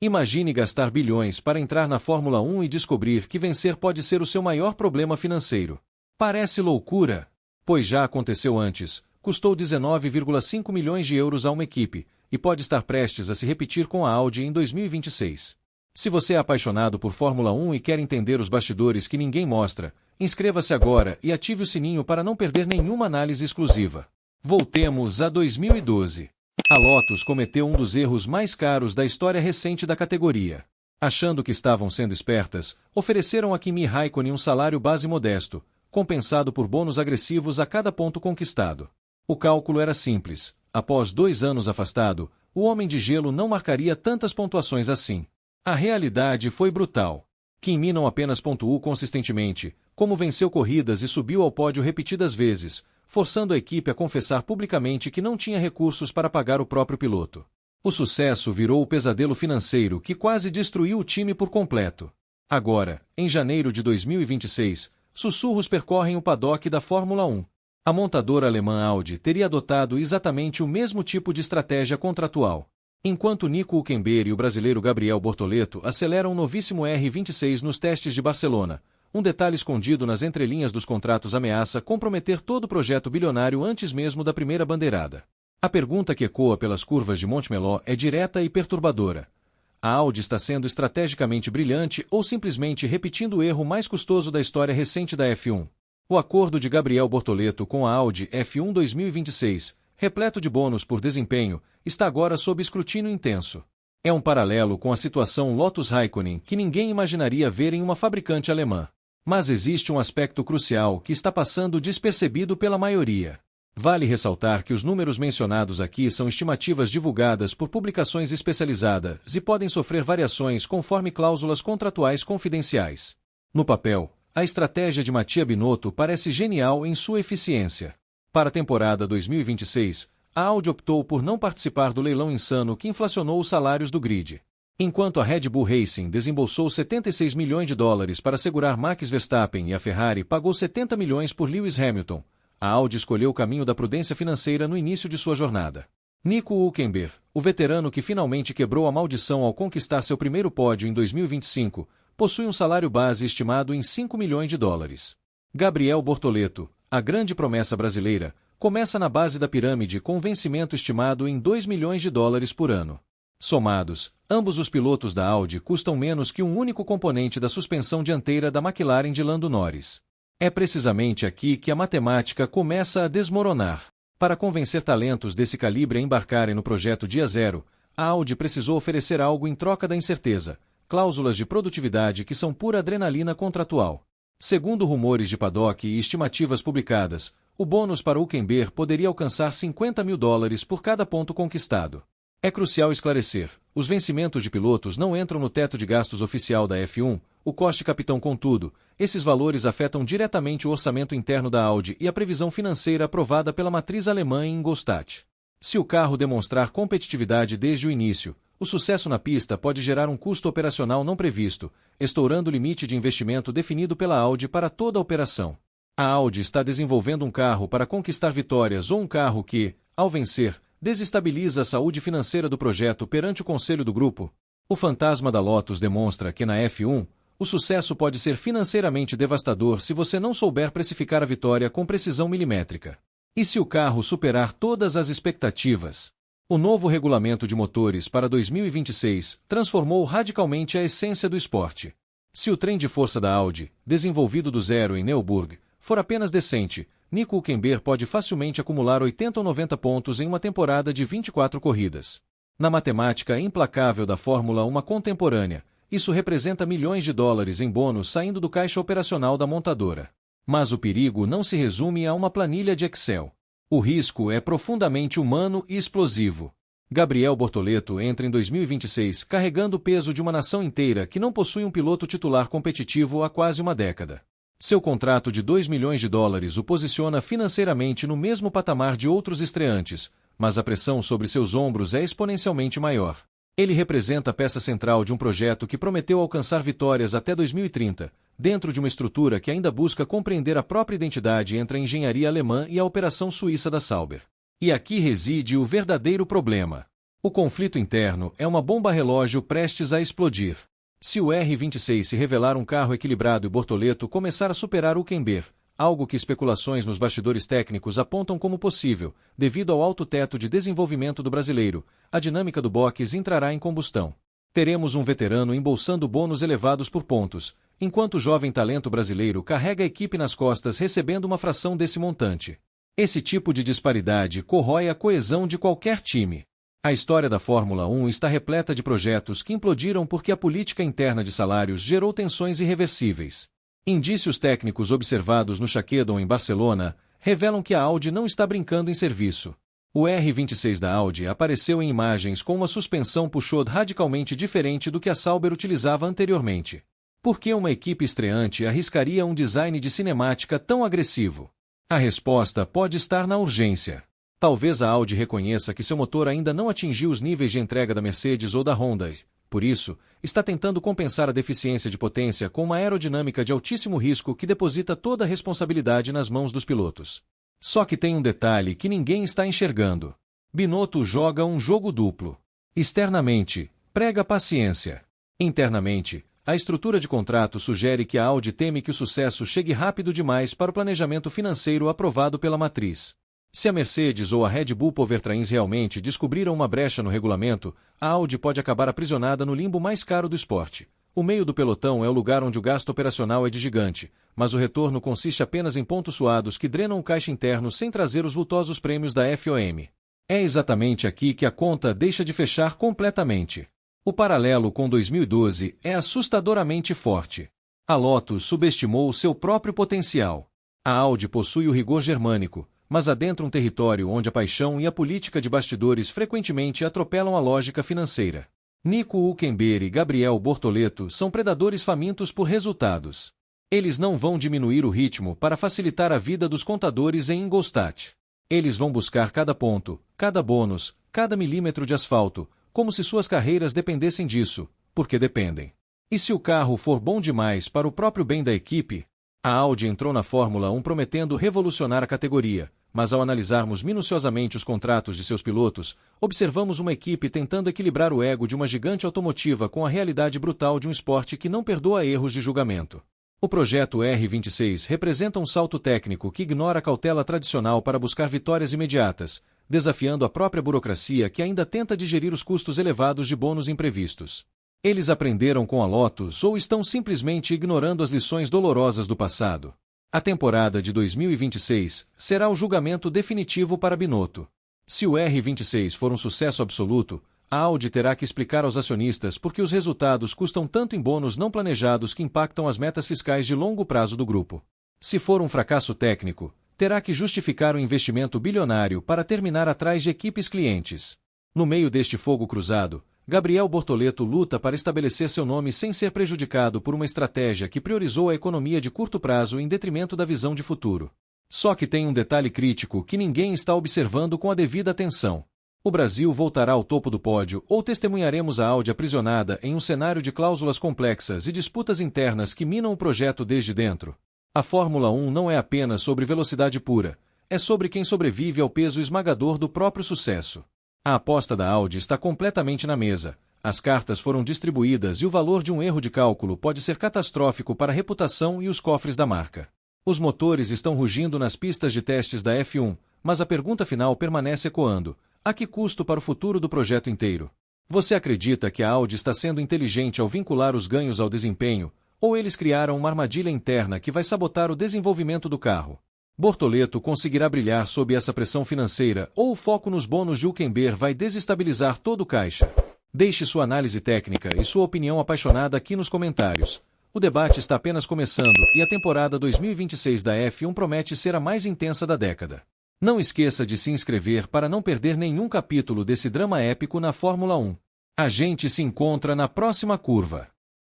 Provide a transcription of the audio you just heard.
Imagine gastar bilhões para entrar na Fórmula 1 e descobrir que vencer pode ser o seu maior problema financeiro. Parece loucura? Pois já aconteceu antes, custou 19,5 milhões de euros a uma equipe, e pode estar prestes a se repetir com a Audi em 2026. Se você é apaixonado por Fórmula 1 e quer entender os bastidores que ninguém mostra, inscreva-se agora e ative o sininho para não perder nenhuma análise exclusiva. Voltemos a 2012. A Lotus cometeu um dos erros mais caros da história recente da categoria. Achando que estavam sendo espertas, ofereceram a Kimi Raikkonen um salário base modesto, compensado por bônus agressivos a cada ponto conquistado. O cálculo era simples. Após 2 anos afastado, o Homem de Gelo não marcaria tantas pontuações assim. A realidade foi brutal. Kimi não apenas pontuou consistentemente, como venceu corridas e subiu ao pódio repetidas vezes, forçando a equipe a confessar publicamente que não tinha recursos para pagar o próprio piloto. O sucesso virou o pesadelo financeiro que quase destruiu o time por completo. Agora, em janeiro de 2026, sussurros percorrem o paddock da Fórmula 1. A montadora alemã Audi teria adotado exatamente o mesmo tipo de estratégia contratual. Enquanto Nico Hülkenberg e o brasileiro Gabriel Bortoleto aceleram o novíssimo R26 nos testes de Barcelona, um detalhe escondido nas entrelinhas dos contratos ameaça comprometer todo o projeto bilionário antes mesmo da primeira bandeirada. A pergunta que ecoa pelas curvas de Montmeló é direta e perturbadora. A Audi está sendo estrategicamente brilhante ou simplesmente repetindo o erro mais custoso da história recente da F1? O acordo de Gabriel Bortoleto com a Audi F1 2026, repleto de bônus por desempenho, está agora sob escrutínio intenso. É um paralelo com a situação Lotus Raikkonen que ninguém imaginaria ver em uma fabricante alemã. Mas existe um aspecto crucial que está passando despercebido pela maioria. Vale ressaltar que os números mencionados aqui são estimativas divulgadas por publicações especializadas e podem sofrer variações conforme cláusulas contratuais confidenciais. No papel, a estratégia de Mattia Binotto parece genial em sua eficiência. Para a temporada 2026, a Audi optou por não participar do leilão insano que inflacionou os salários do grid. Enquanto a Red Bull Racing desembolsou 76 milhões de dólares para segurar Max Verstappen e a Ferrari pagou 70 milhões por Lewis Hamilton, a Audi escolheu o caminho da prudência financeira no início de sua jornada. Nico Hülkenberg, o veterano que finalmente quebrou a maldição ao conquistar seu primeiro pódio em 2025, possui um salário base estimado em 5 milhões de dólares. Gabriel Bortoleto, a grande promessa brasileira, começa na base da pirâmide com um vencimento estimado em 2 milhões de dólares por ano. Somados, ambos os pilotos da Audi custam menos que um único componente da suspensão dianteira da McLaren de Lando Norris. É precisamente aqui que a matemática começa a desmoronar. Para convencer talentos desse calibre a embarcarem no projeto Dia Zero, a Audi precisou oferecer algo em troca da incerteza, cláusulas de produtividade que são pura adrenalina contratual. Segundo rumores de paddock e estimativas publicadas, o bônus para Hülkenberg poderia alcançar 50 mil dólares por cada ponto conquistado. É crucial esclarecer, os vencimentos de pilotos não entram no teto de gastos oficial da F1, o custo-capitão contudo, esses valores afetam diretamente o orçamento interno da Audi e a previsão financeira aprovada pela matriz alemã em Ingolstadt. Se o carro demonstrar competitividade desde o início, o sucesso na pista pode gerar um custo operacional não previsto, estourando o limite de investimento definido pela Audi para toda a operação. A Audi está desenvolvendo um carro para conquistar vitórias ou um carro que, ao vencer, desestabiliza a saúde financeira do projeto perante o conselho do grupo? O fantasma da Lotus demonstra que na F1, o sucesso pode ser financeiramente devastador se você não souber precificar a vitória com precisão milimétrica. E se o carro superar todas as expectativas? O novo regulamento de motores para 2026 transformou radicalmente a essência do esporte. Se o trem de força da Audi, desenvolvido do zero em Nürburgring, for apenas decente, Nico Hülkenberg pode facilmente acumular 80 ou 90 pontos em uma temporada de 24 corridas. Na matemática implacável da Fórmula 1 contemporânea, isso representa milhões de dólares em bônus saindo do caixa operacional da montadora. Mas o perigo não se resume a uma planilha de Excel. O risco é profundamente humano e explosivo. Gabriel Bortoleto entra em 2026 carregando o peso de uma nação inteira que não possui um piloto titular competitivo há quase uma década. Seu contrato de 2 milhões de dólares o posiciona financeiramente no mesmo patamar de outros estreantes, mas a pressão sobre seus ombros é exponencialmente maior. Ele representa a peça central de um projeto que prometeu alcançar vitórias até 2030, dentro de uma estrutura que ainda busca compreender a própria identidade entre a engenharia alemã e a operação suíça da Sauber. E aqui reside o verdadeiro problema. O conflito interno é uma bomba relógio prestes a explodir. Se o R26 se revelar um carro equilibrado e Bortoleto começar a superar o Hülkenberg, algo que especulações nos bastidores técnicos apontam como possível, devido ao alto teto de desenvolvimento do brasileiro, a dinâmica do box entrará em combustão. Teremos um veterano embolsando bônus elevados por pontos, enquanto o jovem talento brasileiro carrega a equipe nas costas recebendo uma fração desse montante. Esse tipo de disparidade corrói a coesão de qualquer time. A história da Fórmula 1 está repleta de projetos que implodiram porque a política interna de salários gerou tensões irreversíveis. Indícios técnicos observados no Shakedown em Barcelona revelam que a Audi não está brincando em serviço. O R26 da Audi apareceu em imagens com uma suspensão push-rod radicalmente diferente do que a Sauber utilizava anteriormente. Por que uma equipe estreante arriscaria um design de cinemática tão agressivo? A resposta pode estar na urgência. Talvez a Audi reconheça que seu motor ainda não atingiu os níveis de entrega da Mercedes ou da Honda, por isso, está tentando compensar a deficiência de potência com uma aerodinâmica de altíssimo risco que deposita toda a responsabilidade nas mãos dos pilotos. Só que tem um detalhe que ninguém está enxergando. Binotto joga um jogo duplo. Externamente, prega paciência. Internamente, a estrutura de contrato sugere que a Audi teme que o sucesso chegue rápido demais para o planejamento financeiro aprovado pela matriz. Se a Mercedes ou a Red Bull Powertrains realmente descobriram uma brecha no regulamento, a Audi pode acabar aprisionada no limbo mais caro do esporte. O meio do pelotão é o lugar onde o gasto operacional é de gigante, mas o retorno consiste apenas em pontos suados que drenam o caixa interno sem trazer os vultosos prêmios da FOM. É exatamente aqui que a conta deixa de fechar completamente. O paralelo com 2012 é assustadoramente forte. A Lotus subestimou seu próprio potencial. A Audi possui o rigor germânico, mas adentra um território onde a paixão e a política de bastidores frequentemente atropelam a lógica financeira. Nico Hülkenberg e Gabriel Bortoleto são predadores famintos por resultados. Eles não vão diminuir o ritmo para facilitar a vida dos contadores em Ingolstadt. Eles vão buscar cada ponto, cada bônus, cada milímetro de asfalto, como se suas carreiras dependessem disso, porque dependem. E se o carro for bom demais para o próprio bem da equipe? A Audi entrou na Fórmula 1 prometendo revolucionar a categoria, mas ao analisarmos minuciosamente os contratos de seus pilotos, observamos uma equipe tentando equilibrar o ego de uma gigante automotiva com a realidade brutal de um esporte que não perdoa erros de julgamento. O projeto R26 representa um salto técnico que ignora a cautela tradicional para buscar vitórias imediatas, desafiando a própria burocracia que ainda tenta digerir os custos elevados de bônus imprevistos. Eles aprenderam com a Lotus ou estão simplesmente ignorando as lições dolorosas do passado? A temporada de 2026 será o julgamento definitivo para Binotto. Se o R26 for um sucesso absoluto, a Audi terá que explicar aos acionistas por que os resultados custam tanto em bônus não planejados que impactam as metas fiscais de longo prazo do grupo. Se for um fracasso técnico, terá que justificar um investimento bilionário para terminar atrás de equipes clientes. No meio deste fogo cruzado, Gabriel Bortoleto luta para estabelecer seu nome sem ser prejudicado por uma estratégia que priorizou a economia de curto prazo em detrimento da visão de futuro. Só que tem um detalhe crítico que ninguém está observando com a devida atenção. O Brasil voltará ao topo do pódio ou testemunharemos a Audi aprisionada em um cenário de cláusulas complexas e disputas internas que minam o projeto desde dentro? A Fórmula 1 não é apenas sobre velocidade pura, é sobre quem sobrevive ao peso esmagador do próprio sucesso. A aposta da Audi está completamente na mesa, as cartas foram distribuídas e o valor de um erro de cálculo pode ser catastrófico para a reputação e os cofres da marca. Os motores estão rugindo nas pistas de testes da F1, mas a pergunta final permanece ecoando: a que custo para o futuro do projeto inteiro? Você acredita que a Audi está sendo inteligente ao vincular os ganhos ao desempenho, ou eles criaram uma armadilha interna que vai sabotar o desenvolvimento do carro? Bortoleto conseguirá brilhar sob essa pressão financeira ou o foco nos bônus de Hülkenberg vai desestabilizar todo o caixa? Deixe sua análise técnica e sua opinião apaixonada aqui nos comentários. O debate está apenas começando e a temporada 2026 da F1 promete ser a mais intensa da década. Não esqueça de se inscrever para não perder nenhum capítulo desse drama épico na Fórmula 1. A gente se encontra na próxima curva.